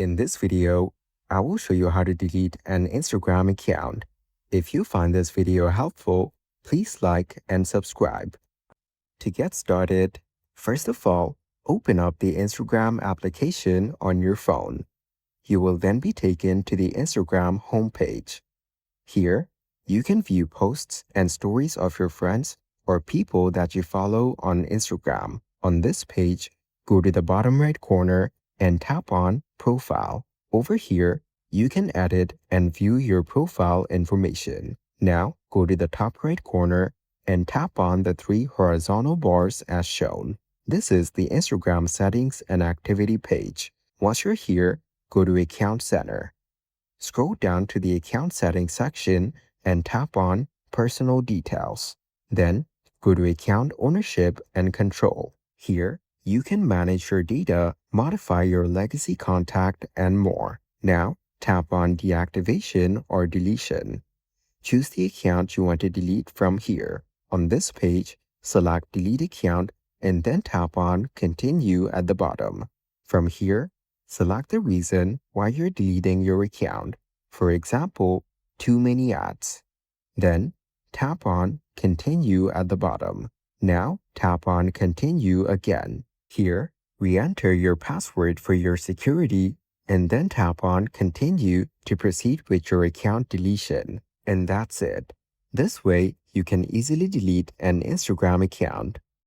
In this video, I will show you how to delete an Instagram account. If you find this video helpful, please like and subscribe. To get started, first of all, open up the Instagram application on your phone. You will then be taken to the Instagram homepage. Here, you can view posts and stories of your friends or people that you follow on Instagram. On this page, go to the bottom right corner and tap on Profile. Over here, you can edit and view your profile information. Now, go to the top right corner and tap on the 3 horizontal bars as shown. This is the Instagram settings and activity page. Once you're here, go to Account Center. Scroll down to the Account Settings section and tap on Personal Details. Then, go to Account Ownership and Control. Here, you can manage your data, modify your legacy contact, and more. Now, tap on Deactivation or Deletion. Choose the account you want to delete from here. On this page, select Delete Account and then tap on Continue at the bottom. From here, select the reason why you're deleting your account. For example, too many ads. Then, tap on Continue at the bottom. Now, tap on Continue again. Here, re-enter your password for your security and then tap on Continue to proceed with your account deletion. And that's it. This way, you can easily delete an Instagram account.